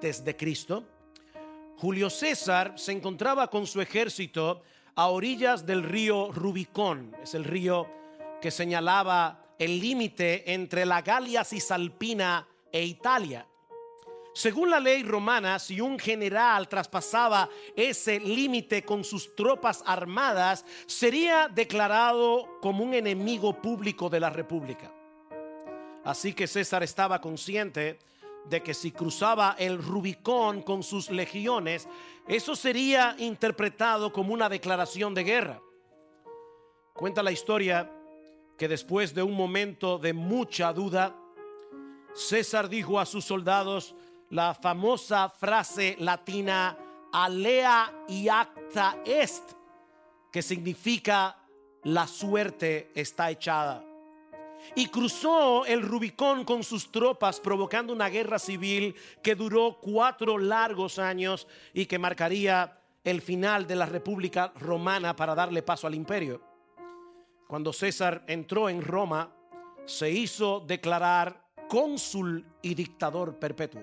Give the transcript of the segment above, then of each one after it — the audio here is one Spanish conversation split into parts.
antes de Cristo, Julio César se encontraba con su ejército a orillas del río Rubicón. Es el río que señalaba el límite entre la Galia Cisalpina e Italia. Según la ley romana, si un general traspasaba ese límite con sus tropas armadas, sería declarado como un enemigo público de la república. Así que César estaba consciente de que si cruzaba el Rubicón con sus legiones, eso sería interpretado como una declaración de guerra. Cuenta la historia que después de un momento de mucha duda, César dijo a sus soldados la famosa frase latina alea iacta est, que significa la suerte está echada, y cruzó el Rubicón con sus tropas, provocando una guerra civil que duró 4 largos años y que marcaría el final de la República Romana para darle paso al imperio. Cuando César entró en Roma, se hizo declarar cónsul y dictador perpetuo.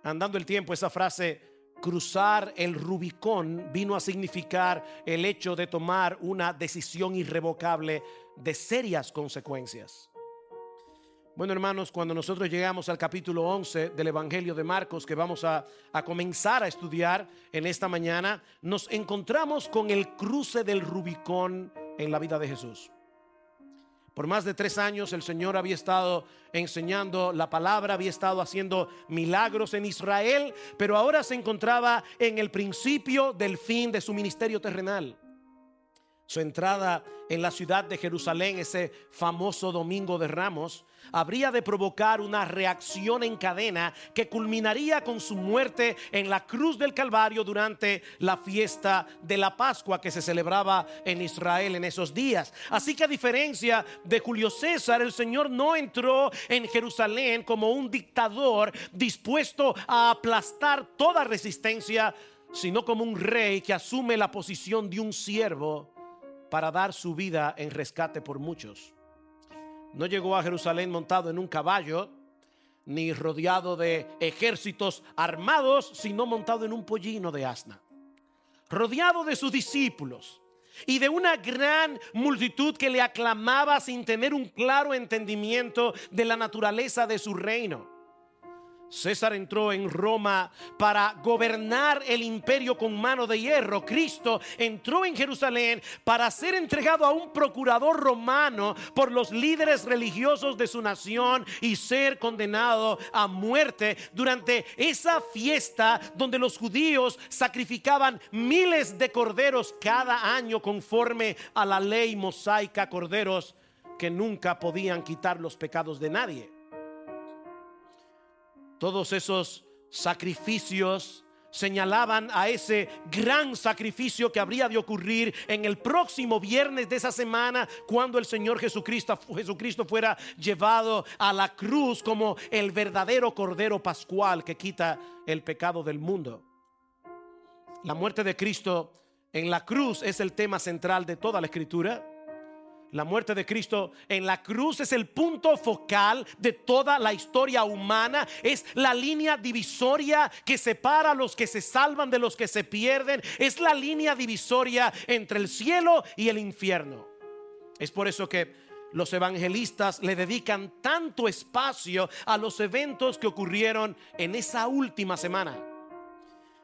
Andando el tiempo, esa frase cruzar el Rubicón vino a significar el hecho de tomar una decisión irrevocable de serias consecuencias. Bueno, hermanos, cuando nosotros llegamos al capítulo 11 del Evangelio de Marcos, que vamos a comenzar a estudiar en esta mañana, nos encontramos con el cruce del Rubicón en la vida de Jesús. Por más de 3 años el Señor había estado enseñando la palabra, había estado haciendo milagros en Israel, pero ahora se encontraba en el principio del fin de su ministerio terrenal. Su entrada en la ciudad de Jerusalén, ese famoso Domingo de Ramos, habría de provocar una reacción en cadena que culminaría con su muerte en la cruz del Calvario durante la fiesta de la Pascua que se celebraba en Israel en esos días. Así que, a diferencia de Julio César, el Señor no entró en Jerusalén como un dictador dispuesto a aplastar toda resistencia, sino como un rey que asume la posición de un siervo para dar su vida en rescate por muchos. No llegó a Jerusalén montado en un caballo, ni rodeado de ejércitos armados, sino montado en un pollino de asna, rodeado de sus discípulos y de una gran multitud que le aclamaba sin tener un claro entendimiento de la naturaleza de su reino. César entró en Roma para gobernar el imperio con mano de hierro. Cristo entró en Jerusalén para ser entregado a un procurador romano por los líderes religiosos de su nación y ser condenado a muerte durante esa fiesta donde los judíos sacrificaban miles de corderos cada año conforme a la ley mosaica, corderos que nunca podían quitar los pecados de nadie. Todos esos sacrificios señalaban a ese gran sacrificio que habría de ocurrir en el próximo viernes de esa semana, cuando el Señor Jesucristo fuera llevado a la cruz como el verdadero Cordero Pascual que quita el pecado del mundo. La muerte de Cristo en la cruz es el tema central de toda la Escritura. La muerte de Cristo en la cruz es el punto focal de toda la historia humana. Es la línea divisoria que separa a los que se salvan de los que se pierden. Es la línea divisoria entre el cielo y el infierno. Es por eso que los evangelistas le dedican tanto espacio a los eventos que ocurrieron en esa última semana.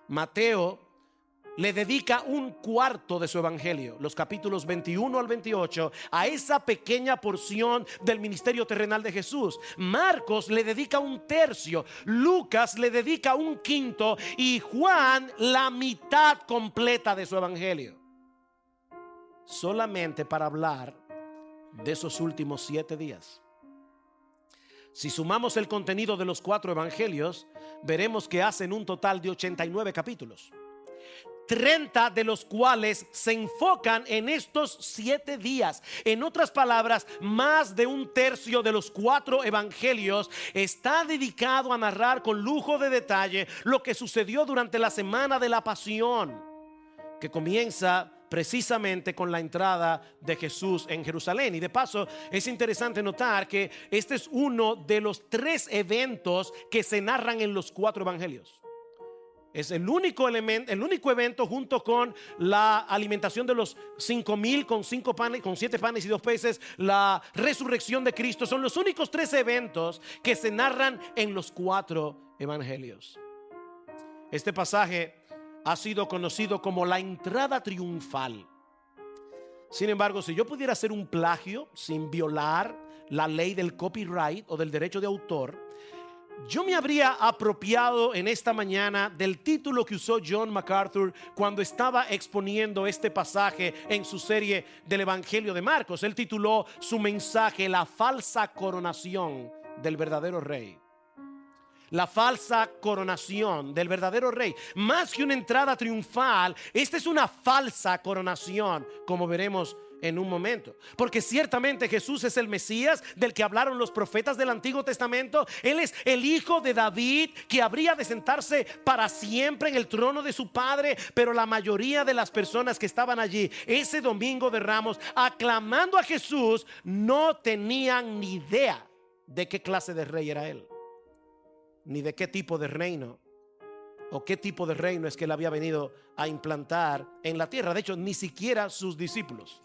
Mateo le dedica 1/4 de su evangelio, los capítulos 21 al 28, a esa pequeña porción del ministerio terrenal de Jesús. Marcos le dedica 1/3, Lucas le dedica 1/5 y Juan la mitad completa de su evangelio, solamente para hablar de esos últimos 7 días. Si sumamos el contenido de los 4 evangelios, veremos que hacen un total de 89 capítulos. 30 de los cuales se enfocan en estos 7 días. En otras palabras, más de 1/3 de los 4 evangelios está dedicado a narrar con lujo de detalle lo que sucedió durante la semana de la pasión, que comienza precisamente con la entrada de Jesús en Jerusalén. Y de paso es interesante notar que este es uno de los 3 eventos que se narran en los 4 evangelios. Es el único evento, junto con la alimentación de los 5,000 con 5 panes, con 7 panes y 2 peces, la resurrección de Cristo. Son los únicos 3 eventos que se narran en los 4 evangelios. Este pasaje ha sido conocido como la entrada triunfal. Sin embargo, si yo pudiera hacer un plagio sin violar la ley del copyright o del derecho de autor, yo me habría apropiado en esta mañana del título que usó John MacArthur cuando estaba exponiendo este pasaje en su serie del Evangelio de Marcos. Él tituló su mensaje "La falsa coronación del verdadero rey". La falsa coronación del verdadero rey. Más que una entrada triunfal, esta es una falsa coronación, como veremos en un momento. Porque ciertamente Jesús es el Mesías del que hablaron los profetas del Antiguo Testamento. Él es el hijo de David, que habría de sentarse para siempre en el trono de su padre. Pero la mayoría de las personas que estaban allí ese domingo de Ramos aclamando a Jesús no tenían ni idea de qué clase de rey era él, ni de qué tipo de reino o qué tipo de reino es que él había venido a implantar en la tierra. De hecho, ni siquiera sus discípulos.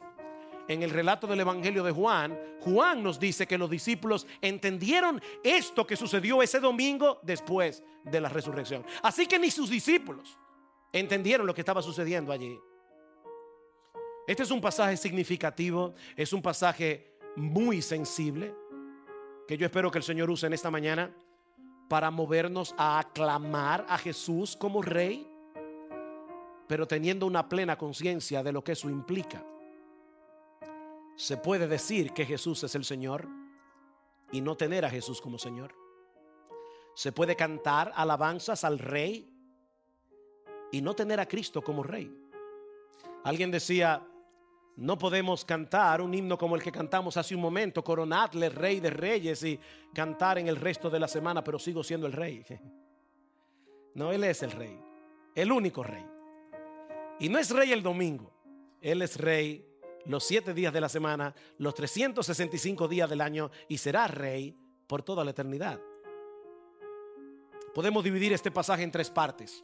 En el relato del Evangelio de Juan, Juan nos dice que los discípulos entendieron esto que sucedió ese domingo después de la resurrección. Así que ni sus discípulos entendieron lo que estaba sucediendo allí. Este es un pasaje significativo, es un pasaje muy sensible, que yo espero que el Señor use en esta mañana para movernos a aclamar a Jesús como rey, pero teniendo una plena conciencia de lo que eso implica. Se puede decir que Jesús es el Señor y no tener a Jesús como Señor. Se puede cantar alabanzas al Rey y no tener a Cristo como Rey. Alguien decía: no podemos cantar un himno como el que cantamos hace un momento, coronadle Rey de Reyes, y cantar en el resto de la semana, pero sigo siendo el Rey. No, Él es el Rey, el único Rey. Y no es Rey el domingo, Él es Rey los 7 días de la semana, los 365 días del año, y será Rey por toda la eternidad. Podemos dividir este pasaje en 3 partes.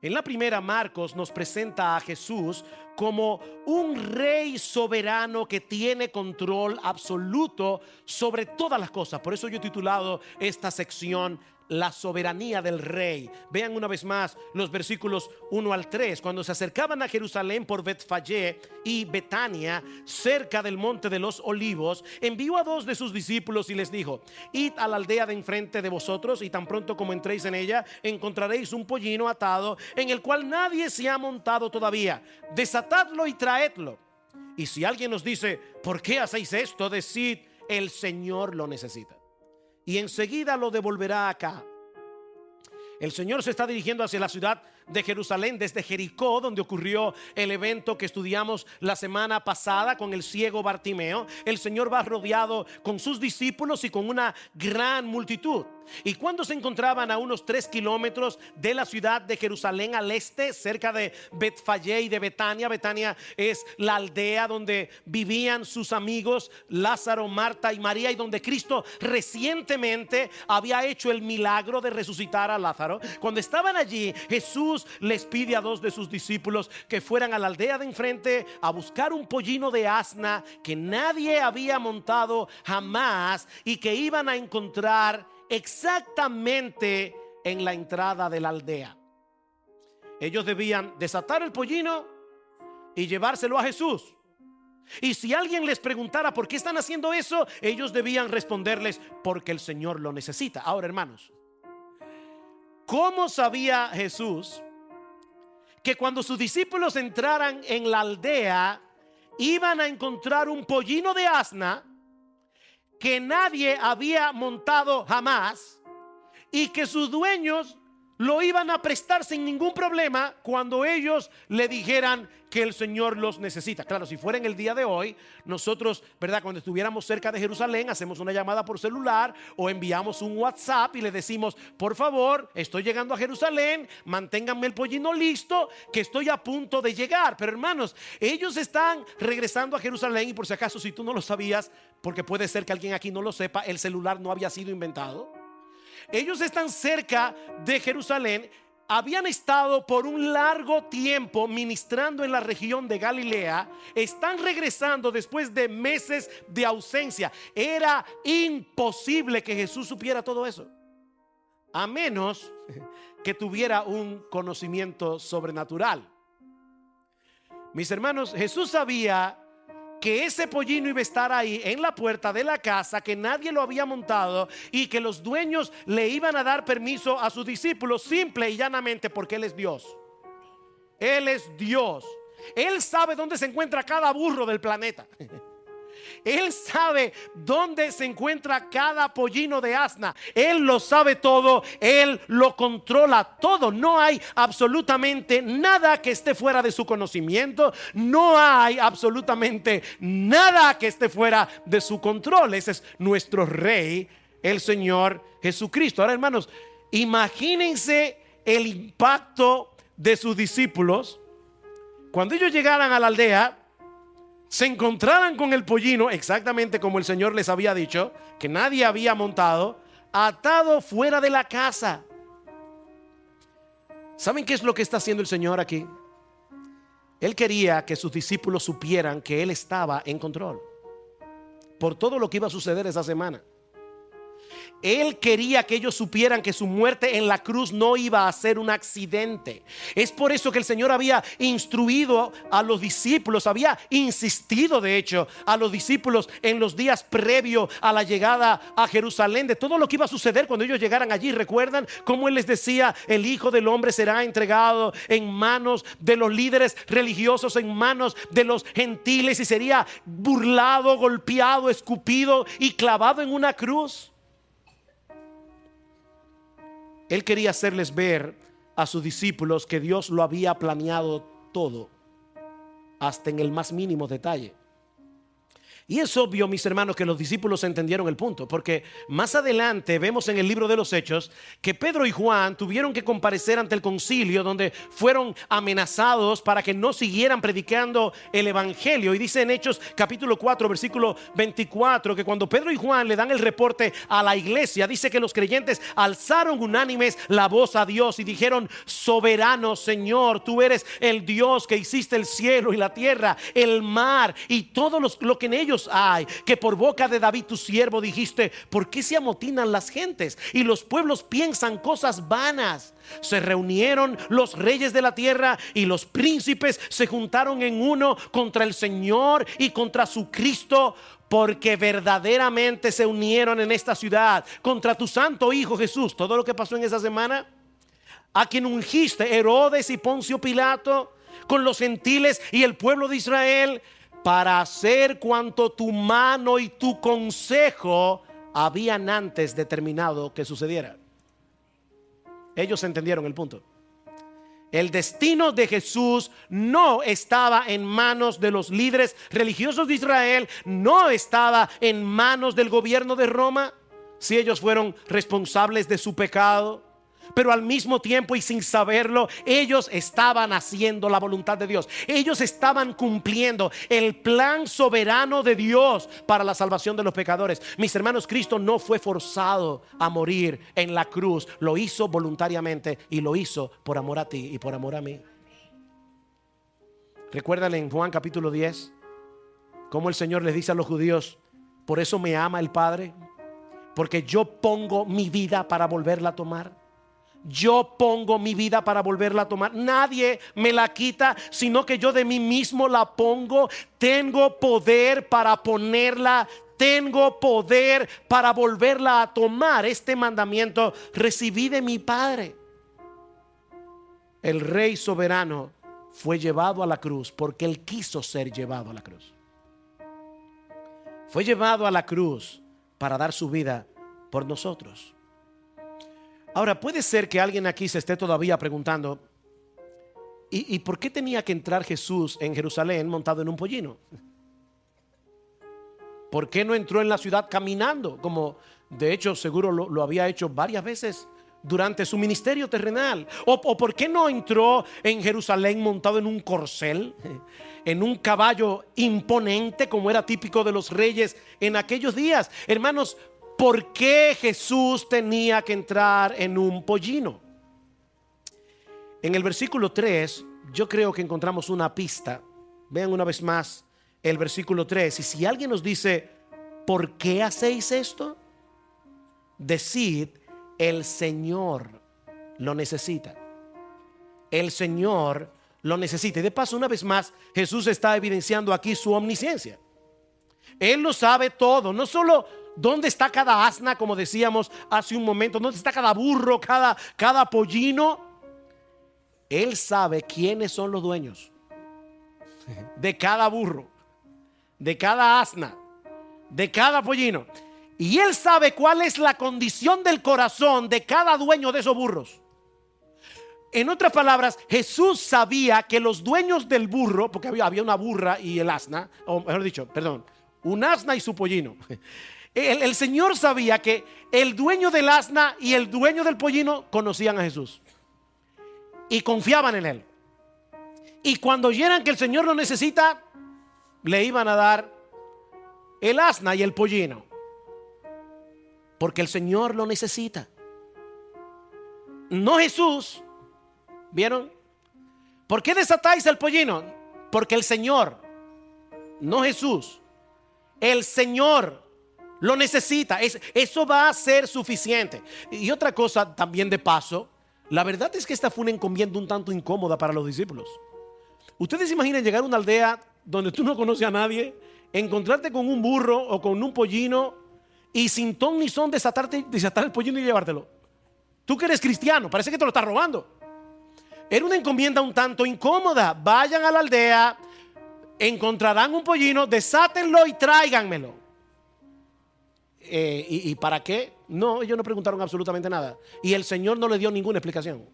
En la primera, Marcos nos presenta a Jesús como un rey soberano que tiene control absoluto sobre todas las cosas. Por eso yo he titulado esta sección "La soberanía del rey". Vean una vez más los versículos 1 al 3. Cuando se acercaban a Jerusalén por Betfagé y Betania, cerca del monte de los olivos, envió a 2 de sus discípulos y les dijo: id a la aldea de enfrente de vosotros, y tan pronto como entréis en ella, encontraréis un pollino atado, en el cual nadie se ha montado todavía. Desatadlo y traedlo. Y si alguien os dice: ¿por qué hacéis esto?, decid: el Señor lo necesita, y enseguida lo devolverá acá. El Señor se está dirigiendo hacia la ciudad de Jerusalén desde Jericó, donde ocurrió el evento que estudiamos la semana pasada con el ciego Bartimeo. El Señor va rodeado con sus discípulos y con una gran multitud. Y cuando se encontraban a unos 3 kilómetros de la ciudad de Jerusalén al este, cerca de Betfagé y de Betania. Betania es la aldea donde vivían sus amigos Lázaro, Marta y María, y donde Cristo recientemente había hecho el milagro de resucitar a Lázaro. Cuando estaban allí, Jesús les pide a 2 de sus discípulos que fueran a la aldea de enfrente a buscar un pollino de asna que nadie había montado jamás, y que iban a encontrar exactamente en la entrada de la aldea. Ellos debían desatar el pollino y llevárselo a Jesús. Y si alguien les preguntara por qué están haciendo eso, ellos debían responderles: porque el Señor lo necesita. Ahora, hermanos, ¿cómo sabía Jesús que cuando sus discípulos entraran en la aldea iban a encontrar un pollino de asna que nadie había montado jamás, y que sus dueños lo iban a prestar sin ningún problema cuando ellos le dijeran que el Señor los necesita. Claro, si fuera en el día de hoy, nosotros, ¿verdad?, cuando estuviéramos cerca de Jerusalén, hacemos una llamada por celular o enviamos un WhatsApp y le decimos: por favor, estoy llegando a Jerusalén, manténganme el pollino listo, que estoy a punto de llegar. Pero hermanos, ellos están regresando a Jerusalén, y por si acaso, si tú no lo sabías, porque puede ser que alguien aquí no lo sepa, el celular no había sido inventado. Ellos están cerca de Jerusalén, habían estado por un largo tiempo ministrando en la región de Galilea, están regresando después de meses de ausencia. Era imposible que Jesús supiera todo eso, a menos que tuviera un conocimiento sobrenatural. Mis hermanos, Jesús sabía que ese pollino iba a estar ahí en la puerta de la casa, que nadie lo había montado y que los dueños le iban a dar permiso a sus discípulos, simple y llanamente porque Él es Dios. Él es Dios. Él sabe dónde se encuentra cada burro del planeta. Él sabe dónde se encuentra cada pollino de asna. Él lo sabe todo. Él lo controla todo. No hay absolutamente nada que esté fuera de su conocimiento. No hay absolutamente nada que esté fuera de su control. Ese es nuestro Rey, el Señor Jesucristo. Ahora, hermanos, imagínense el impacto de sus discípulos cuando ellos llegaran a la aldea, se encontraran con el pollino, exactamente como el Señor les había dicho, que nadie había montado, atado fuera de la casa. ¿Saben qué es lo que está haciendo el Señor aquí? Él quería que sus discípulos supieran que Él estaba en control por todo lo que iba a suceder esa semana. Él quería que ellos supieran que su muerte en la cruz no iba a ser un accidente. Es por eso que el Señor había instruido a los discípulos, había insistido de hecho a los discípulos en los días previos a la llegada a Jerusalén, de todo lo que iba a suceder cuando ellos llegaran allí. ¿Recuerdan cómo Él les decía: el Hijo del Hombre será entregado en manos de los líderes religiosos, en manos de los gentiles, y sería burlado, golpeado, escupido y clavado en una cruz? Él quería hacerles ver a sus discípulos que Dios lo había planeado todo, hasta en el más mínimo detalle. Y es obvio, mis hermanos, que los discípulos entendieron el punto, porque más adelante vemos en el libro de los Hechos que Pedro y Juan tuvieron que comparecer ante el concilio, donde fueron amenazados para que no siguieran predicando el evangelio. Y dice en Hechos capítulo 4 versículo 24 que cuando Pedro y Juan le dan el reporte a la iglesia, dice que los creyentes alzaron unánimes la voz a Dios y dijeron: soberano Señor, tú eres el Dios que hiciste el cielo y la tierra, el mar y todo lo que en ellos hay, que por boca de David tu siervo dijiste: ¿por qué se amotinan las gentes y los pueblos piensan cosas vanas? Se reunieron los reyes de la tierra y los príncipes se juntaron en uno contra el Señor y contra su Cristo, porque verdaderamente se unieron en esta ciudad contra tu santo Hijo Jesús. Todo lo que pasó en esa semana, a quien ungiste, Herodes y Poncio Pilato, con los gentiles y el pueblo de Israel, para hacer cuanto tu mano y tu consejo habían antes determinado que sucediera. Ellos entendieron el punto. El destino de Jesús no estaba en manos de los líderes religiosos de Israel, no estaba en manos del gobierno de Roma, si ellos fueron responsables de su pecado. Pero al mismo tiempo y sin saberlo, ellos estaban haciendo la voluntad de Dios. Ellos estaban cumpliendo el plan soberano de Dios para la salvación de los pecadores. Mis hermanos, Cristo no fue forzado a morir en la cruz. Lo hizo voluntariamente y lo hizo por amor a ti y por amor a mí. Recuerdan en Juan capítulo 10 cómo el Señor les dice a los judíos: por eso me ama el Padre, porque yo pongo mi vida para volverla a tomar. Yo pongo mi vida para volverla a tomar. Nadie me la quita, sino que yo de mí mismo la pongo. Tengo poder para ponerla. Tengo poder para volverla a tomar. Este mandamiento recibí de mi Padre. El Rey soberano fue llevado a la cruz porque Él quiso ser llevado a la cruz. Fue llevado a la cruz para dar su vida por nosotros. Ahora, puede ser que alguien aquí se esté todavía preguntando, ¿y por qué tenía que entrar Jesús en Jerusalén montado en un pollino? ¿Por qué no entró en la ciudad caminando? Como de hecho seguro lo había hecho varias veces durante su ministerio terrenal. ¿O por qué no entró en Jerusalén montado en un corcel, en un caballo imponente como era típico de los reyes en aquellos días? Hermanos, ¿por qué Jesús tenía que entrar en un pollino? En el versículo 3 yo creo que encontramos una pista. Vean una vez más el versículo 3. Y si alguien nos dice, ¿por qué hacéis esto? Decid, el Señor lo necesita. El Señor lo necesita. Y de paso, una vez más, Jesús está evidenciando aquí su omnisciencia. Él lo sabe todo. No solo dónde está cada asna, como decíamos hace un momento, dónde está cada burro, cada pollino. Él sabe quiénes son los dueños de cada burro, de cada asna, de cada pollino. Y Él sabe cuál es la condición del corazón de cada dueño de esos burros. En otras palabras, Jesús sabía que los dueños del burro, porque había una burra y el asna, o mejor dicho, perdón, un asna y su pollino. El Señor sabía que el dueño del asna y el dueño del pollino conocían a Jesús y confiaban en Él. Y cuando oyeran que el Señor lo necesita, le iban a dar el asna y el pollino, porque el Señor lo necesita. No Jesús. ¿Vieron? ¿Por qué desatáis el pollino? Porque el Señor, no Jesús, el Señor lo necesita. Eso va a ser suficiente. Y otra cosa también de paso, la verdad es que esta fue una encomienda un tanto incómoda para los discípulos. Ustedes se imaginan llegar a una aldea donde tú no conoces a nadie, encontrarte con un burro o con un pollino y sin ton ni son desatar el pollino y llevártelo. Tú que eres cristiano, parece que te lo estás robando. Era una encomienda un tanto incómoda. Vayan a la aldea, encontrarán un pollino, desátenlo y tráiganmelo. ¿Y para qué? No, ellos no preguntaron absolutamente nada. Y el Señor no le dio ninguna explicación.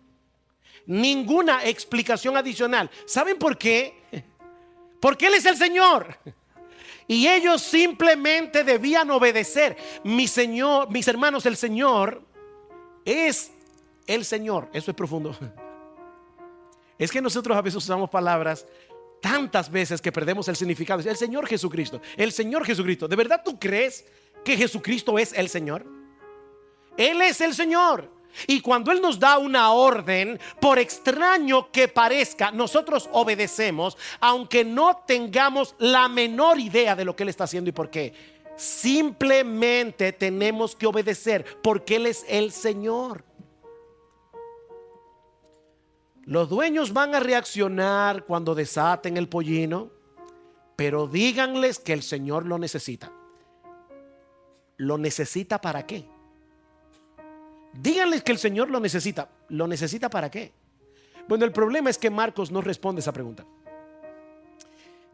Ninguna explicación adicional. ¿Saben por qué? Porque Él es el Señor. Y ellos simplemente debían obedecer. Mis hermanos, el Señor es el Señor. Eso es profundo. Es que nosotros a veces usamos palabras tantas veces que perdemos el significado. El Señor Jesucristo. El Señor Jesucristo. ¿De verdad tú crees que Jesucristo es el Señor? Él es el Señor. Y cuando Él nos da una orden, por extraño que parezca, nosotros obedecemos, aunque no tengamos la menor idea de lo que Él está haciendo y por qué. Simplemente tenemos que obedecer porque Él es el Señor. Los dueños van a reaccionar cuando desaten el pollino, pero díganles que el Señor lo necesita. ¿Lo necesita para qué? Díganles que el Señor lo necesita. ¿Lo necesita para qué? Bueno, el problema es que Marcos no responde esa pregunta.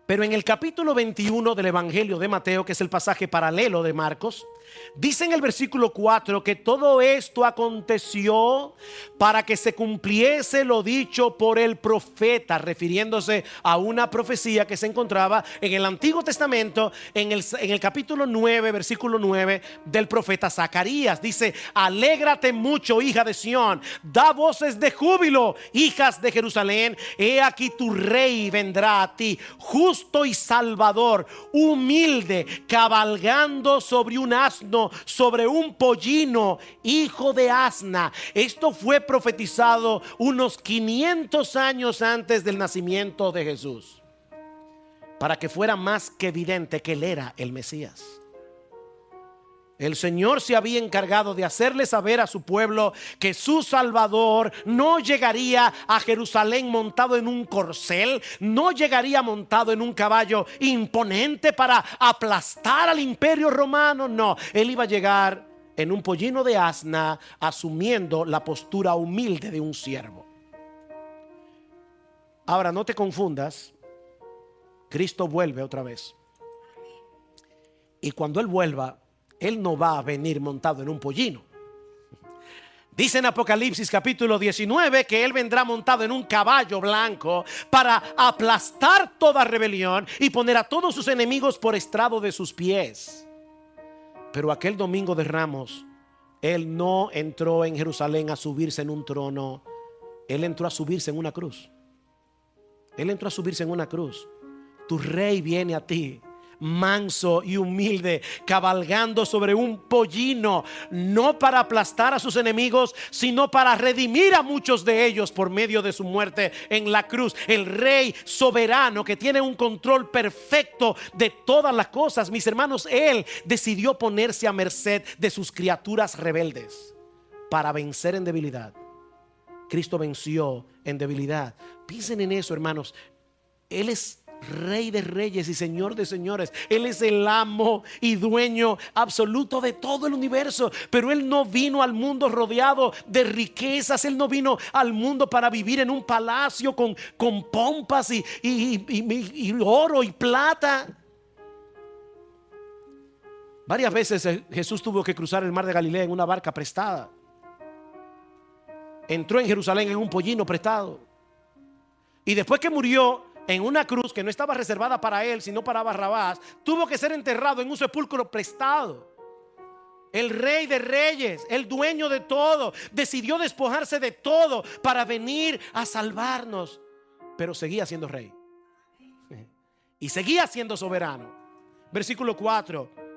Pero en el capítulo 21 del Evangelio de Mateo, que es el pasaje paralelo de Marcos, dice en el versículo 4 que todo esto aconteció para que se cumpliese lo dicho por el profeta, refiriéndose a una profecía que se encontraba en el Antiguo Testamento, en el capítulo 9, versículo 9 del profeta Zacarías. Dice: alégrate mucho, hija de Sión, da voces de júbilo, hijas de Jerusalén, he aquí tu rey vendrá a ti, justo y salvador, humilde, cabalgando sobre un asno, sobre un pollino, hijo de asna. Esto fue profetizado unos 500 años antes del nacimiento de Jesús, para que fuera más que evidente que Él era el Mesías. El Señor se había encargado de hacerle saber a su pueblo que su Salvador no llegaría a Jerusalén montado en un corcel, no llegaría montado en un caballo imponente para aplastar al imperio romano. No, Él iba a llegar en un pollino de asna, asumiendo la postura humilde de un siervo. Ahora, no te confundas, Cristo vuelve otra vez. Y cuando Él vuelva, Él no va a venir montado en un pollino. Dice en Apocalipsis capítulo 19 que Él vendrá montado en un caballo blanco para aplastar toda rebelión y poner a todos sus enemigos por estrado de sus pies. Pero aquel domingo de Ramos, Él no entró en Jerusalén a subirse en un trono. Él entró a subirse en una cruz. Él entró a subirse en una cruz. Tu rey viene a ti, manso y humilde, cabalgando sobre un pollino, no para aplastar a sus enemigos, sino para redimir a muchos de ellos por medio de su muerte en la cruz. El rey soberano que tiene un control perfecto de todas las cosas. Mis hermanos, Él decidió ponerse a merced de sus criaturas rebeldes para vencer en debilidad. Cristo venció en debilidad. Piensen en eso, hermanos. Él es Rey de reyes y Señor de señores. Él es el amo y dueño absoluto de todo el universo. Pero Él no vino al mundo rodeado de riquezas. Él no vino al mundo para vivir en un palacio con pompas y oro y plata. Varias veces Jesús tuvo que cruzar el mar de Galilea en una barca prestada. Entró en Jerusalén en un pollino prestado. Y después que murió en una cruz que no estaba reservada para Él, sino para Barrabás, tuvo que ser enterrado en un sepulcro prestado. El Rey de reyes, el dueño de todo, decidió despojarse de todo para venir a salvarnos. Pero seguía siendo rey y seguía siendo soberano. Versículo 4.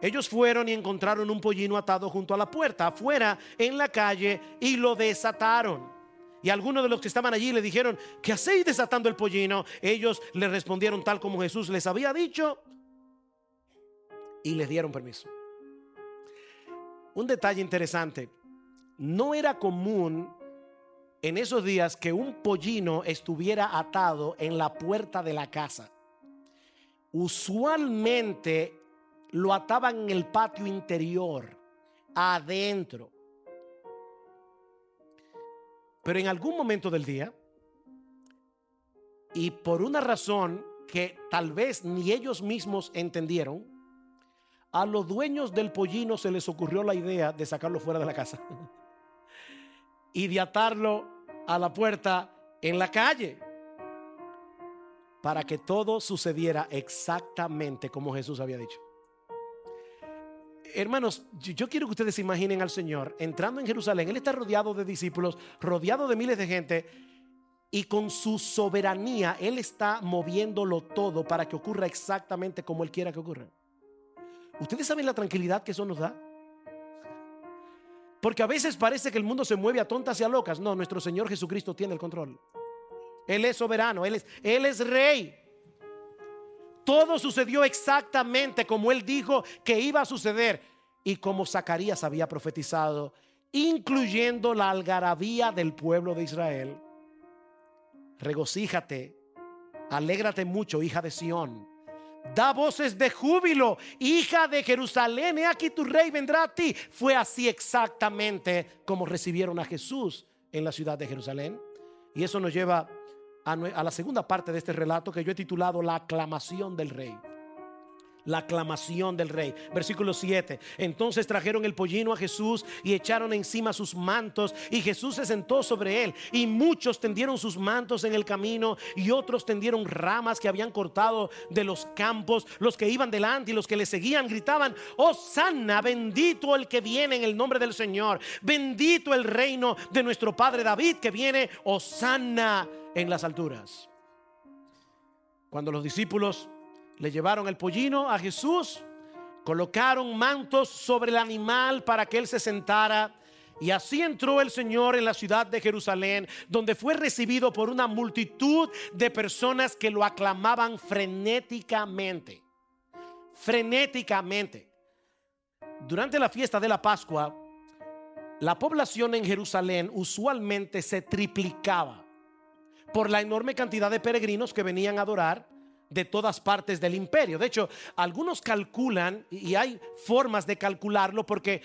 Ellos fueron y encontraron un pollino atado junto a la puerta, afuera en la calle, y lo desataron. Y algunos de los que estaban allí le dijeron: ¿qué hacéis desatando el pollino? Ellos le respondieron tal como Jesús les había dicho, y les dieron permiso. Un detalle interesante: no era común en esos días que un pollino estuviera atado en la puerta de la casa. Usualmente lo ataban en el patio interior, adentro. Pero en algún momento del día, y por una razón que tal vez ni ellos mismos entendieron, a los dueños del pollino se les ocurrió la idea de sacarlo fuera de la casa y de atarlo a la puerta en la calle, para que todo sucediera exactamente como Jesús había dicho. Hermanos, yo quiero que ustedes se imaginen al Señor entrando en Jerusalén. Él está rodeado de discípulos, rodeado de miles de gente, y con su soberanía Él está moviéndolo todo para que ocurra exactamente como Él quiera que ocurra. ¿Ustedes saben la tranquilidad que eso nos da? Porque a veces parece que el mundo se mueve a tontas y a locas. No, nuestro Señor Jesucristo tiene el control. Él es soberano, Él es rey. Todo sucedió exactamente como Él dijo que iba a suceder y como Zacarías había profetizado, incluyendo la algarabía del pueblo de Israel. Regocíjate, alégrate mucho, hija de Sión. Da voces de júbilo, hija de Jerusalén. He aquí tu rey vendrá a ti. Fue así exactamente como recibieron a Jesús en la ciudad de Jerusalén. Y eso nos lleva a la segunda parte de este relato, que yo he titulado La aclamación del rey. La aclamación del rey. Versículo 7. Entonces trajeron el pollino a Jesús y echaron encima sus mantos, y Jesús se sentó sobre él, y muchos tendieron sus mantos en el camino, y otros tendieron ramas que habían cortado de los campos. Los que iban delante y los que le seguían gritaban: Hosanna, bendito el que viene en el nombre del Señor, bendito el reino de nuestro padre David que viene, Hosanna en las alturas. Cuando los discípulos le llevaron el pollino a Jesús, colocaron mantos sobre el animal para que él se sentara, y así entró el Señor en la ciudad de Jerusalén, donde fue recibido por una multitud de personas que lo aclamaban frenéticamente. Durante la fiesta de la Pascua, la población en Jerusalén usualmente se triplicaba por la enorme cantidad de peregrinos que venían a adorar de todas partes del imperio. De hecho, algunos calculan, y hay formas de calcularlo, porque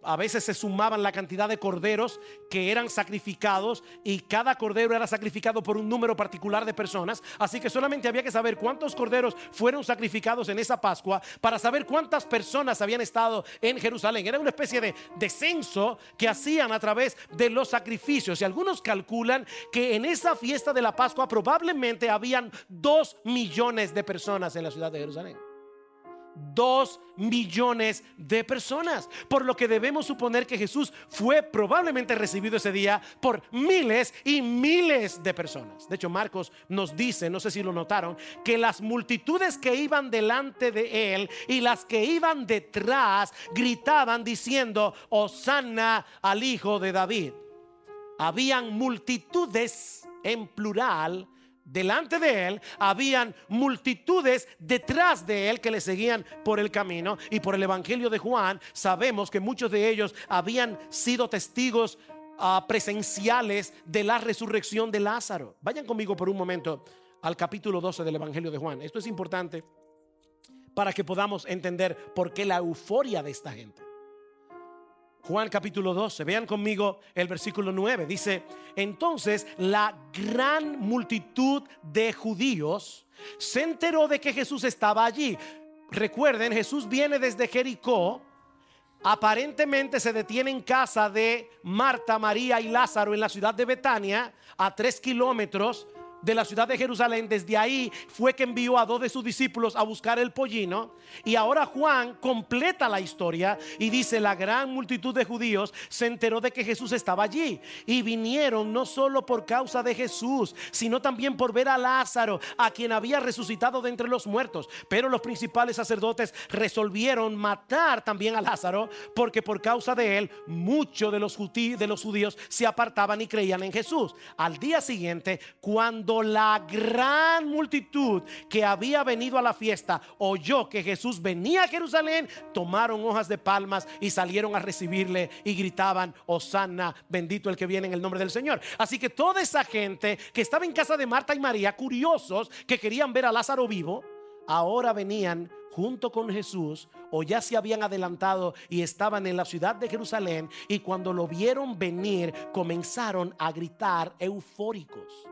A veces se sumaban la cantidad de corderos que eran sacrificados, y cada cordero era sacrificado por un número particular de personas. Así que solamente había que saber cuántos corderos fueron sacrificados en esa Pascua para saber cuántas personas habían estado en Jerusalén. Era una especie de censo que hacían a través de los sacrificios, y algunos calculan que en esa fiesta de la Pascua probablemente habían 2 millones de personas en la ciudad de Jerusalén. 2 millones de personas, por lo que debemos suponer que Jesús fue probablemente recibido ese día por miles y miles de personas. De hecho, Marcos nos dice, no sé si lo notaron, que las multitudes que iban delante de él y las que iban detrás gritaban diciendo: Hosanna al Hijo de David. Habían multitudes en plural delante de él, habían multitudes detrás de él que le seguían por el camino. Y por el Evangelio de Juan sabemos que muchos de ellos habían sido testigos presenciales de la resurrección de Lázaro. Vayan conmigo por un momento al capítulo 12 del Evangelio de Juan. Esto es importante para que podamos entender por qué la euforia de esta gente. Juan capítulo 12, vean conmigo el versículo 9. Dice: entonces la gran multitud de judíos se enteró de que Jesús estaba allí. Recuerden, Jesús viene desde Jericó. Aparentemente se detiene en casa de Marta, María y Lázaro en la ciudad de Betania, a 3 kilómetros de la ciudad de Jerusalén. Desde ahí fue que envió a 2 de sus discípulos a buscar el pollino. Y ahora Juan completa la historia y dice: la gran multitud de judíos se enteró de que Jesús estaba allí, y vinieron no solo por causa de Jesús, sino también por ver a Lázaro, a quien había resucitado de entre los muertos. Pero los principales sacerdotes resolvieron matar también a Lázaro, porque por causa de él muchos de los judíos se apartaban y creían en Jesús. Al día siguiente, cuando la gran multitud que había venido a la fiesta oyó que Jesús venía a Jerusalén, tomaron hojas de palmas y salieron a recibirle y gritaban: Hosanna, bendito el que viene en el nombre del Señor. Así que toda esa gente que estaba en casa de Marta y María, curiosos que querían ver a Lázaro vivo, ahora venían junto con Jesús, o ya se habían adelantado y estaban en la ciudad de Jerusalén, y cuando lo vieron venir comenzaron a gritar eufóricos.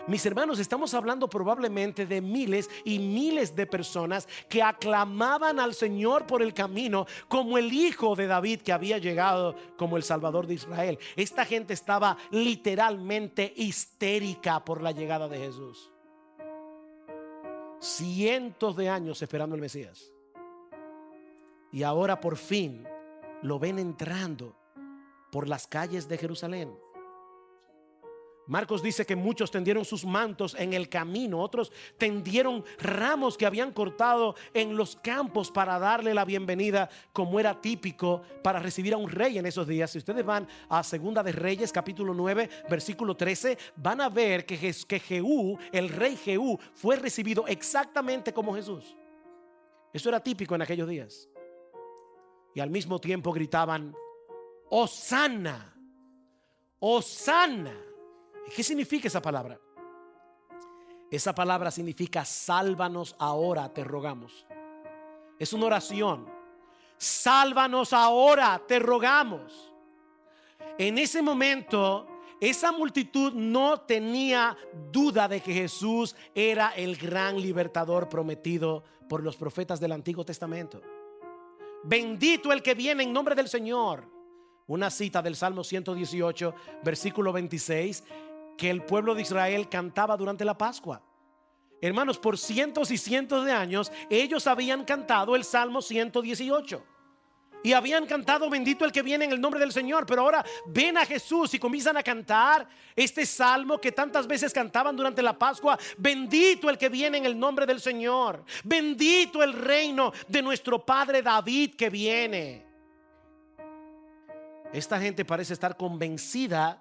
Mis hermanos, estamos hablando probablemente de miles y miles de personas que aclamaban al Señor por el camino como el Hijo de David, que había llegado como el Salvador de Israel. Esta gente estaba literalmente histérica por la llegada de Jesús. Cientos de años esperando al Mesías, y ahora por fin lo ven entrando por las calles de Jerusalén. Marcos dice que muchos tendieron sus mantos en el camino, otros tendieron ramos que habían cortado en los campos para darle la bienvenida, como era típico para recibir a un rey en esos días. Si ustedes van a Segunda de Reyes capítulo 9 versículo 13, van a ver que Jehú, el rey Jehú, fue recibido exactamente como Jesús. Eso era típico en aquellos días. Y al mismo tiempo gritaban: Hosanna, Hosanna. ¿Qué significa esa palabra? Esa palabra significa: sálvanos ahora, te rogamos. Es una oración. Sálvanos ahora, te rogamos. En ese momento, esa multitud no tenía duda de que Jesús era el gran libertador prometido por los profetas del Antiguo Testamento. Bendito el que viene en nombre del Señor. Una cita del Salmo 118, versículo 26, que el pueblo de Israel cantaba durante la Pascua. Hermanos, por cientos y cientos de años ellos habían cantado el Salmo 118 y habían cantado: bendito el que viene en el nombre del Señor. Pero ahora ven a Jesús y comienzan a cantar este salmo que tantas veces cantaban durante la Pascua: bendito el que viene en el nombre del Señor, bendito el reino de nuestro padre David que viene. Esta gente parece estar convencida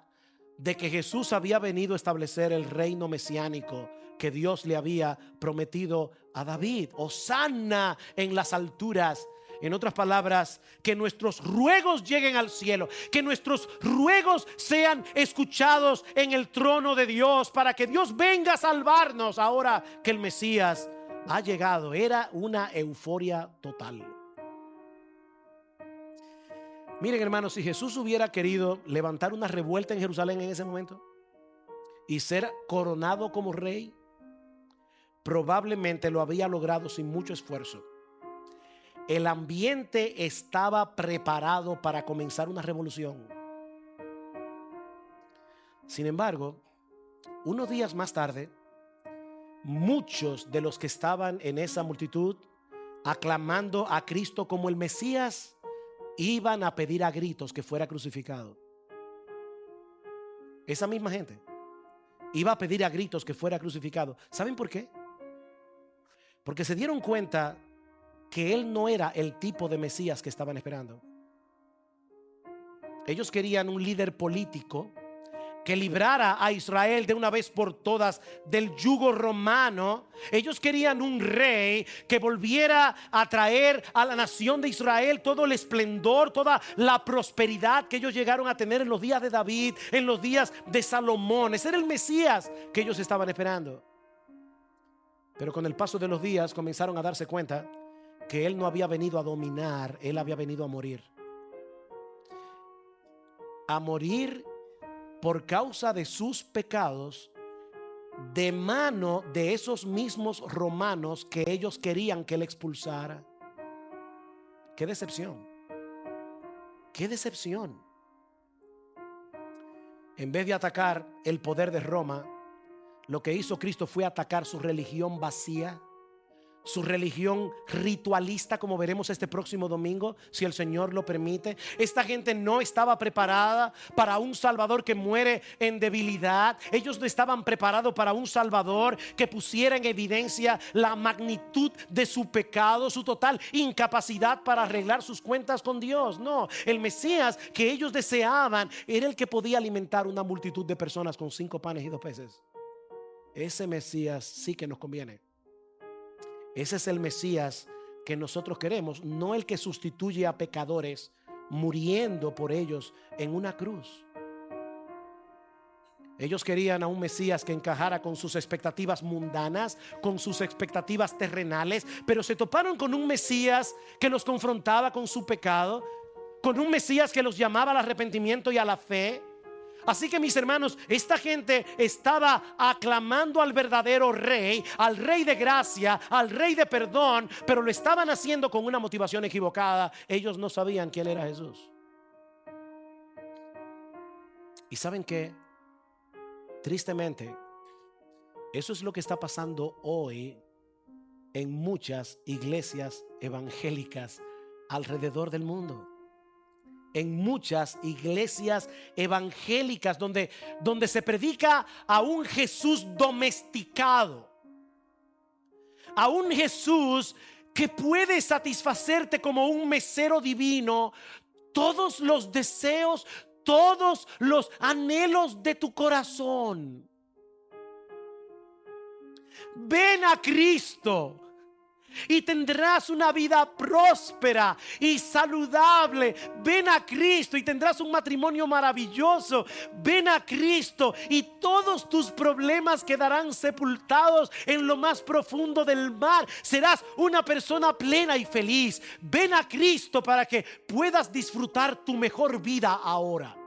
de que Jesús había venido a establecer el reino mesiánico que Dios le había prometido a David. Hosanna en las alturas. En otras palabras, que nuestros ruegos lleguen al cielo, que nuestros ruegos sean escuchados en el trono de Dios, para que Dios venga a salvarnos ahora que el Mesías ha llegado. Era una euforia total. Miren, hermanos, si Jesús hubiera querido levantar una revuelta en Jerusalén en ese momento y ser coronado como rey, probablemente lo había logrado sin mucho esfuerzo. El ambiente estaba preparado para comenzar una revolución. Sin embargo, unos días más tarde, muchos de los que estaban en esa multitud aclamando a Cristo como el Mesías iban a pedir a gritos que fuera crucificado. Esa misma gente iba a pedir a gritos que fuera crucificado. ¿Saben por qué? Porque se dieron cuenta que él no era el tipo de Mesías que estaban esperando. Ellos querían un líder político que librara a Israel de una vez por todas del yugo romano. Ellos querían un rey que volviera a traer a la nación de Israel todo el esplendor, toda la prosperidad que ellos llegaron a tener en los días de David, en los días de Salomón. Ese era el Mesías que ellos estaban esperando. Pero con el paso de los días comenzaron a darse cuenta que él no había venido a dominar, él había venido a morir. A morir por causa de sus pecados, de mano de esos mismos romanos que ellos querían que él expulsara. Qué decepción, qué decepción. En vez de atacar el poder de Roma, lo que hizo Cristo fue atacar su religión vacía, su religión ritualista, como veremos este próximo domingo, si el Señor lo permite. Esta gente no estaba preparada para un Salvador que muere en debilidad. Ellos no estaban preparados para un Salvador que pusiera en evidencia la magnitud de su pecado, su total incapacidad para arreglar sus cuentas con Dios. No, el Mesías que ellos deseaban era el que podía alimentar una multitud de personas con 5 panes y 2 peces. Ese Mesías sí que nos conviene. Ese es el Mesías que nosotros queremos, no el que sustituye a pecadores muriendo por ellos en una cruz. Ellos querían a un Mesías que encajara con sus expectativas mundanas, con sus expectativas terrenales, pero se toparon con un Mesías que los confrontaba con su pecado, con un Mesías que los llamaba al arrepentimiento y a la fe. Así que, mis hermanos, esta gente estaba aclamando al verdadero rey, al rey de gracia, al rey de perdón, pero lo estaban haciendo con una motivación equivocada. Ellos no sabían quién era Jesús. ¿Y saben qué? Tristemente, eso es lo que está pasando hoy en muchas iglesias evangélicas alrededor del mundo. En muchas iglesias evangélicas donde se predica a un Jesús domesticado, a un Jesús que puede satisfacerte como un mesero divino todos los deseos, todos los anhelos de tu corazón. Ven a Cristo y tendrás una vida próspera y saludable. Ven a Cristo y tendrás un matrimonio maravilloso. Ven a Cristo y todos tus problemas quedarán sepultados en lo más profundo del mar. Serás una persona plena y feliz. Ven a Cristo para que puedas disfrutar tu mejor vida ahora.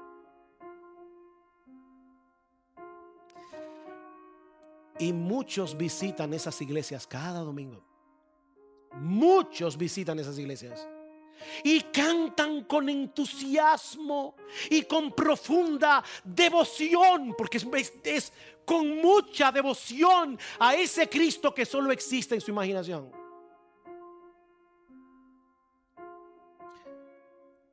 Y muchos visitan esas iglesias cada domingo. Muchos visitan esas iglesias y cantan con entusiasmo y con profunda devoción, porque es con mucha devoción a ese Cristo que solo existe en su imaginación.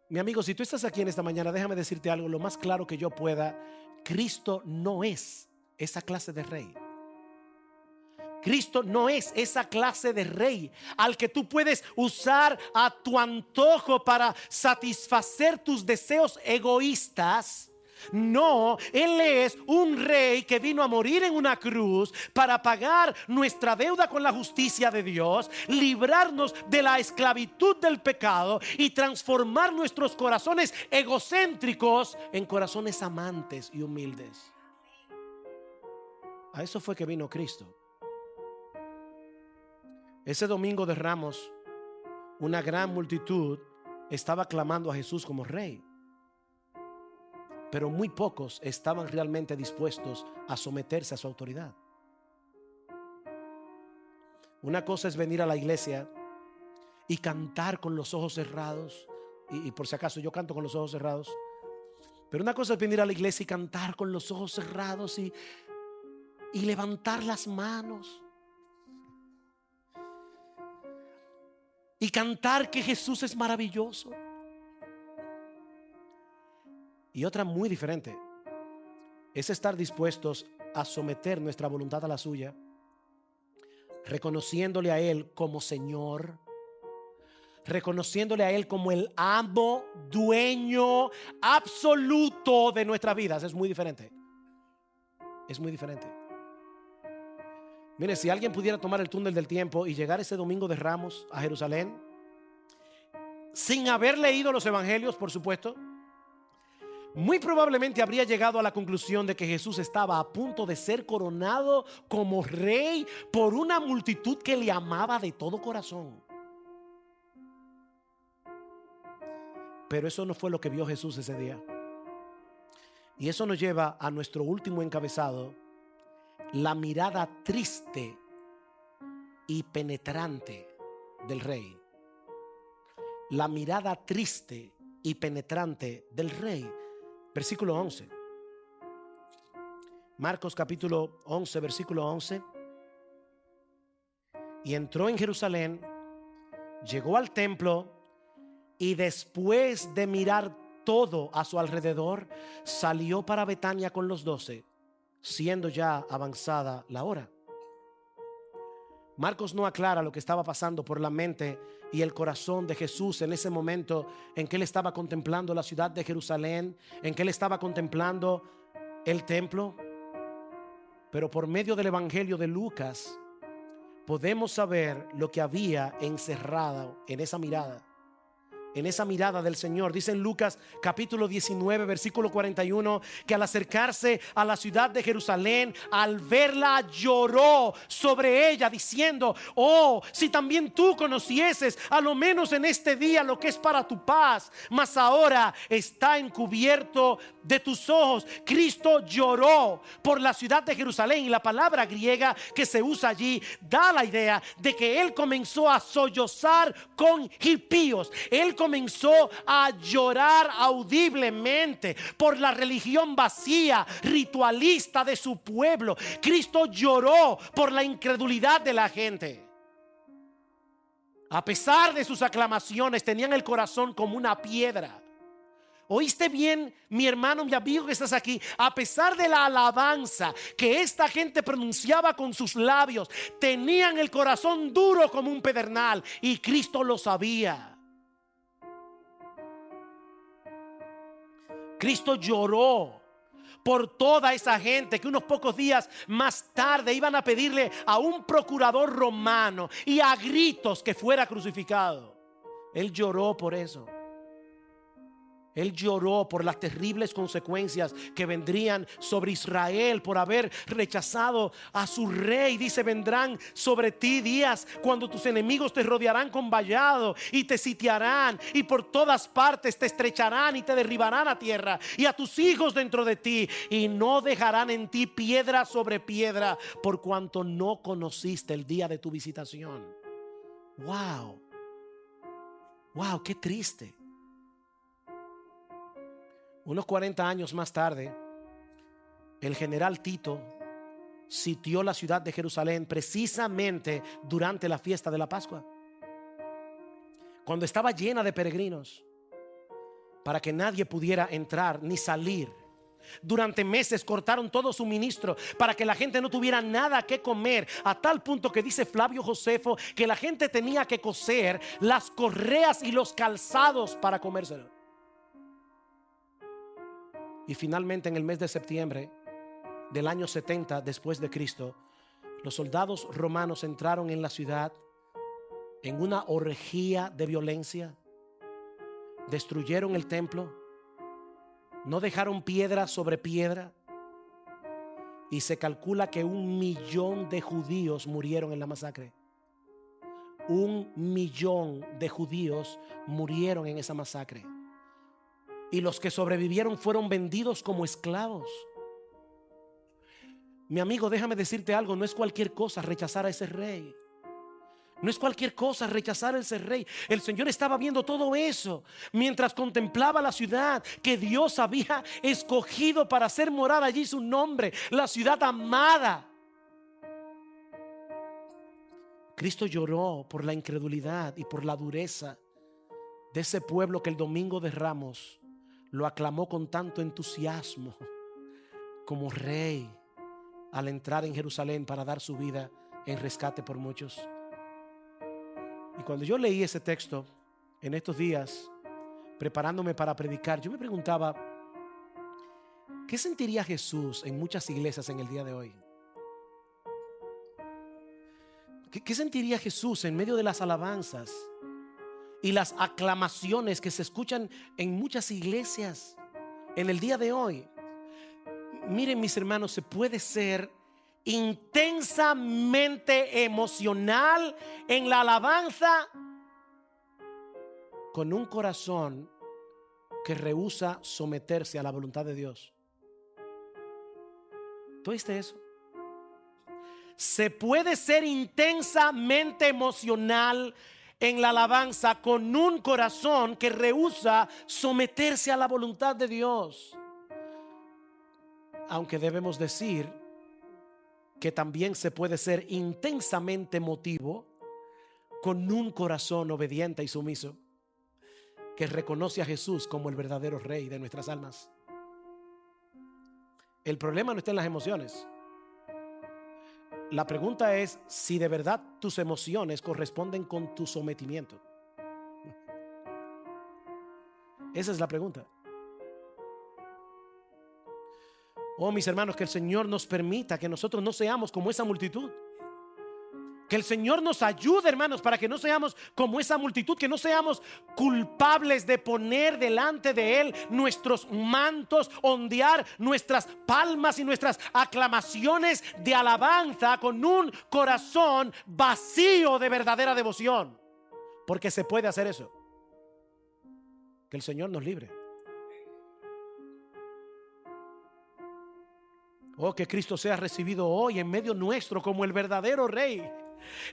Mi amigo, si tú estás aquí en esta mañana, déjame decirte algo lo más claro que yo pueda. Cristo no es esa clase de rey. Cristo no es esa clase de rey al que tú puedes usar a tu antojo para satisfacer tus deseos egoístas. No, Él es un rey que vino a morir en una cruz para pagar nuestra deuda con la justicia de Dios, librarnos de la esclavitud del pecado y transformar nuestros corazones egocéntricos en corazones amantes y humildes. A eso fue que vino Cristo. Ese domingo de Ramos, una gran multitud estaba clamando a Jesús como rey, pero muy pocos estaban realmente dispuestos a someterse a su autoridad. Una cosa es venir a la iglesia y cantar con los ojos cerrados, y por si acaso yo canto con los ojos cerrados, pero una cosa es venir a la iglesia y cantar con los ojos cerrados y levantar las manos y cantar que Jesús es maravilloso. Y otra muy diferente es estar dispuestos a someter nuestra voluntad a la suya, reconociéndole a Él como Señor, reconociéndole a Él como el amo, dueño absoluto de nuestras vidas. Es muy diferente. Es muy diferente. Mire, si alguien pudiera tomar el túnel del tiempo y llegar ese domingo de Ramos a Jerusalén, sin haber leído los evangelios, por supuesto, muy probablemente habría llegado a la conclusión de que Jesús estaba a punto de ser coronado como rey por una multitud que le amaba de todo corazón. Pero eso no fue lo que vio Jesús ese día. Y eso nos lleva a nuestro último encabezado: la mirada triste y penetrante del rey. La mirada triste y penetrante del rey. Versículo 11. Marcos capítulo 11, versículo 11. Y entró en Jerusalén, llegó al templo, y después de mirar todo a su alrededor, salió para Betania con los 12, siendo ya avanzada la hora. Marcos no aclara lo que estaba pasando por la mente y el corazón de Jesús en ese momento en que él estaba contemplando la ciudad de Jerusalén, en que él estaba contemplando el templo. Pero por medio del evangelio de Lucas podemos saber lo que había encerrado en esa mirada. En esa mirada del Señor. Dice en Lucas capítulo 19 versículo 41 que al acercarse a la ciudad de Jerusalén, al verla lloró sobre ella, diciendo: oh, si también tú conocieses a lo menos en este día lo que es para tu paz, mas ahora está encubierto de tus ojos. Cristo lloró por la ciudad de Jerusalén, y la palabra griega que se usa allí da la idea de que él comenzó a sollozar con hispíos. Él comenzó a llorar audiblemente por la religión vacía, ritualista de su pueblo. Cristo lloró por la incredulidad de la gente. A pesar de sus aclamaciones, tenían el corazón como una piedra. ¿Oíste bien, mi hermano, mi amigo que estás aquí? A pesar de la alabanza que esta gente pronunciaba con sus labios, tenían el corazón duro como un pedernal, y Cristo lo sabía. Cristo lloró por toda esa gente que unos pocos días más tarde iban a pedirle a un procurador romano y a gritos que fuera crucificado. Él lloró por eso. Él lloró por las terribles consecuencias que vendrían sobre Israel por haber rechazado a su rey. Dice: vendrán sobre ti días cuando tus enemigos te rodearán con vallado y te sitiarán, y por todas partes te estrecharán y te derribarán a tierra, y a tus hijos dentro de ti, y no dejarán en ti piedra sobre piedra, por cuanto no conociste el día de tu visitación. Wow, wow, qué triste. Unos 40 años más tarde, el general Tito sitió la ciudad de Jerusalén precisamente durante la fiesta de la Pascua, cuando estaba llena de peregrinos, para que nadie pudiera entrar ni salir. Durante meses cortaron todo suministro para que la gente no tuviera nada que comer, a tal punto que dice Flavio Josefo que la gente tenía que coser las correas y los calzados para comérselo. Y finalmente, en el mes de septiembre del año 70 después de Cristo, los soldados romanos entraron en la ciudad en una orgía de violencia. Destruyeron el templo, no dejaron piedra sobre piedra, y se calcula que 1 millón de judíos murieron en la masacre. 1,000,000 de judíos murieron en esa masacre. Y los que sobrevivieron fueron vendidos como esclavos. Mi amigo, déjame decirte algo, no es cualquier cosa rechazar a ese rey. No es cualquier cosa rechazar a ese rey. El Señor estaba viendo todo eso mientras contemplaba la ciudad que Dios había escogido para hacer morar allí su nombre, la ciudad amada. Cristo lloró por la incredulidad y por la dureza de ese pueblo que el domingo de Ramos lo aclamó con tanto entusiasmo como rey al entrar en Jerusalén para dar su vida en rescate por muchos. Y cuando yo leí ese texto en estos días, preparándome para predicar, yo me preguntaba, ¿qué sentiría Jesús en muchas iglesias en el día de hoy? ¿Qué sentiría Jesús en medio de las alabanzas y las aclamaciones que se escuchan en muchas iglesias en el día de hoy? Miren, mis hermanos, se puede ser intensamente emocional en la alabanza con un corazón que rehúsa someterse a la voluntad de Dios. ¿Tú oíste eso? Se puede ser intensamente emocional en la alabanza con un corazón que rehúsa someterse a la voluntad de Dios. Aunque debemos decir que también se puede ser intensamente emotivo con un corazón obediente y sumiso que reconoce a Jesús como el verdadero rey de nuestras almas. El problema no está en las emociones. La pregunta es si de verdad tus emociones corresponden con tu sometimiento. Esa es la pregunta. Oh, mis hermanos, que el Señor nos permita que nosotros no seamos como esa multitud. Que el Señor nos ayude, hermanos, para que no seamos como esa multitud, que no seamos culpables de poner delante de Él nuestros mantos, ondear nuestras palmas y nuestras aclamaciones de alabanza con un corazón vacío de verdadera devoción. Porque se puede hacer eso. Que el Señor nos libre. Oh, que Cristo sea recibido hoy en medio nuestro como el verdadero Rey.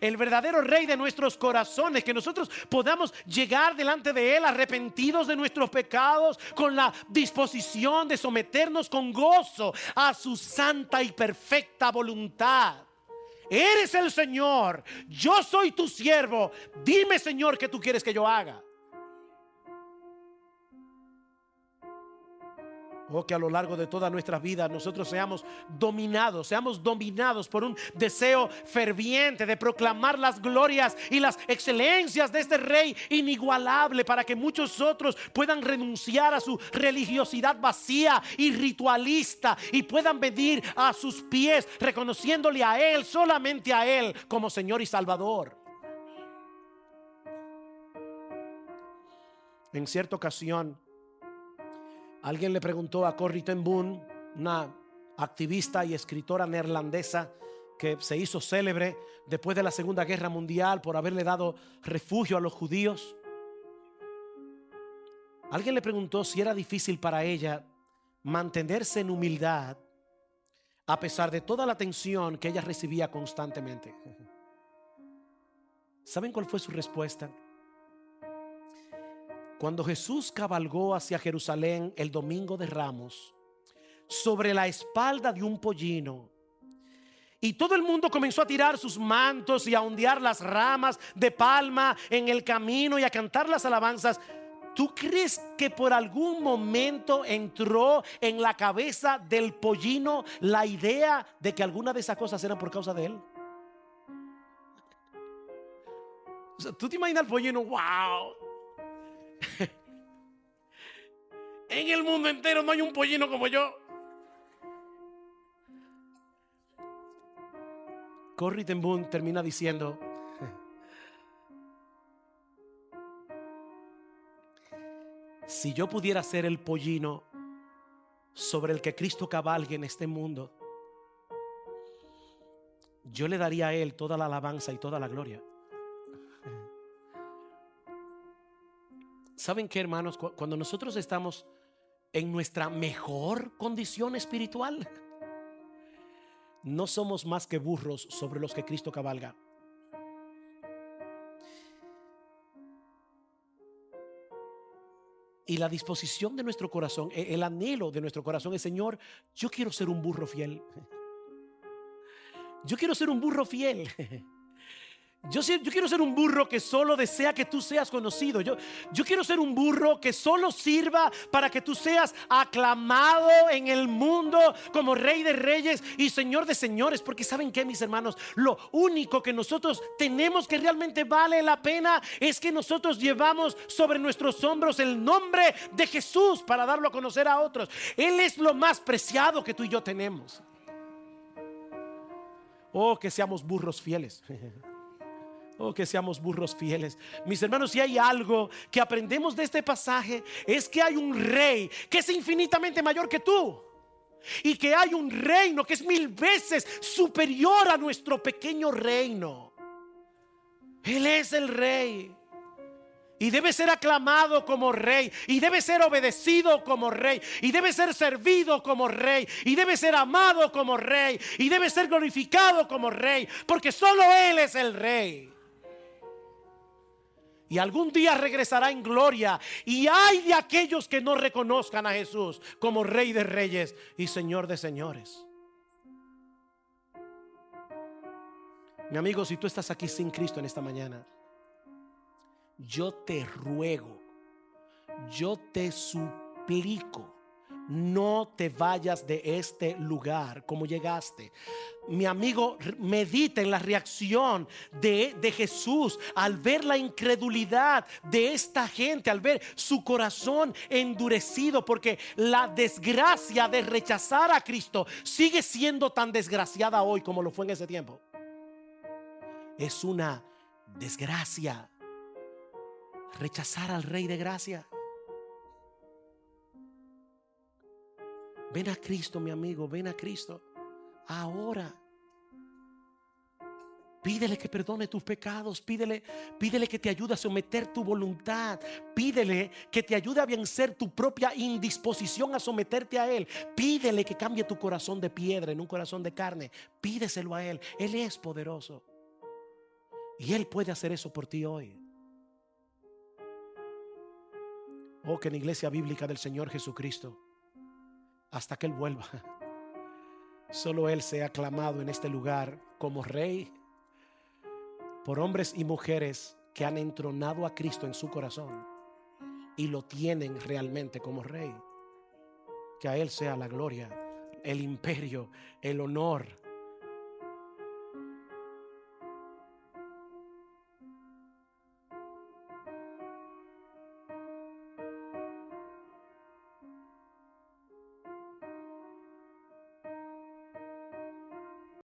El verdadero Rey de nuestros corazones. Que nosotros podamos llegar delante de Él arrepentidos de nuestros pecados, con la disposición de someternos con gozo a su santa y perfecta voluntad. Eres el Señor, yo soy tu siervo. Dime, Señor, ¿qué tú quieres que yo haga? Oh, que a lo largo de toda nuestra vida nosotros seamos dominados por un deseo ferviente de proclamar las glorias y las excelencias de este Rey inigualable, para que muchos otros puedan renunciar a su religiosidad vacía y ritualista y puedan venir a sus pies reconociéndole a Él, solamente a Él, como Señor y Salvador. En cierta ocasión, alguien le preguntó a Corrie ten Boom, una activista y escritora neerlandesa que se hizo célebre después de la Segunda Guerra Mundial por haberle dado refugio a los judíos. Alguien le preguntó si era difícil para ella mantenerse en humildad a pesar de toda la atención que ella recibía constantemente. ¿Saben cuál fue su respuesta? Cuando Jesús cabalgó hacia Jerusalén el domingo de Ramos sobre la espalda de un pollino, y todo el mundo comenzó a tirar sus mantos y a ondear las ramas de palma en el camino y a cantar las alabanzas, ¿tú crees que por algún momento entró en la cabeza del pollino la idea de que alguna de esas cosas eran por causa de él? O sea, ¿tú te imaginas al pollino? ¡Wow! En el mundo entero no hay un pollino como yo. Corrie ten Boom termina diciendo: si yo pudiera ser el pollino sobre el que Cristo cabalgue en este mundo, yo le daría a Él toda la alabanza y toda la gloria. ¿Saben qué, hermanos? Cuando nosotros estamos en nuestra mejor condición espiritual, no somos más que burros sobre los que Cristo cabalga. Y la disposición de nuestro corazón, el anhelo de nuestro corazón es: Señor, yo quiero ser un burro fiel. Yo quiero ser un burro fiel. Yo quiero ser un burro que solo desea que tú seas conocido. Yo quiero ser un burro que solo sirva para que tú seas aclamado en el mundo como Rey de Reyes y Señor de Señores. Porque ¿saben qué, mis hermanos? Lo único que nosotros tenemos que realmente vale la pena es que nosotros llevamos sobre nuestros hombros el nombre de Jesús para darlo a conocer a otros. Él es lo más preciado que tú y yo tenemos. Oh, que seamos burros fieles. Oh, que seamos burros fieles. Mis hermanos, si hay algo que aprendemos de este pasaje, es que hay un rey que es infinitamente mayor que tú, y que hay un reino que es 1000 veces superior a nuestro pequeño reino. Él es el rey y debe ser aclamado como rey, y debe ser obedecido como rey, y debe ser servido como rey, y debe ser amado como rey, y debe ser glorificado como rey, porque solo Él es el rey. Y algún día regresará en gloria. Y hay de aquellos que no reconozcan a Jesús como Rey de Reyes y Señor de Señores. Mi amigo, si tú estás aquí sin Cristo en esta mañana, yo te ruego, yo te suplico, no te vayas de este lugar como llegaste. Mi amigo, medita en la reacción de Jesús al ver la incredulidad de esta gente, al ver su corazón endurecido, porque la desgracia de rechazar a Cristo sigue siendo tan desgraciada hoy como lo fue en ese tiempo. Es una desgracia rechazar al Rey de Gracia. Ven a Cristo, mi amigo, ven a Cristo ahora. Pídele que perdone tus pecados. Pídele que te ayude a someter tu voluntad. Pídele que te ayude a vencer tu propia indisposición a someterte a Él. Pídele que cambie tu corazón de piedra en un corazón de carne. Pídeselo a Él. Él es poderoso y Él puede hacer eso por ti hoy. Oh, que en la iglesia bíblica del Señor Jesucristo, hasta que Él vuelva, solo Él sea aclamado en este lugar como Rey por hombres y mujeres que han entronado a Cristo en su corazón y lo tienen realmente como Rey. Que a Él sea la gloria, el imperio, el honor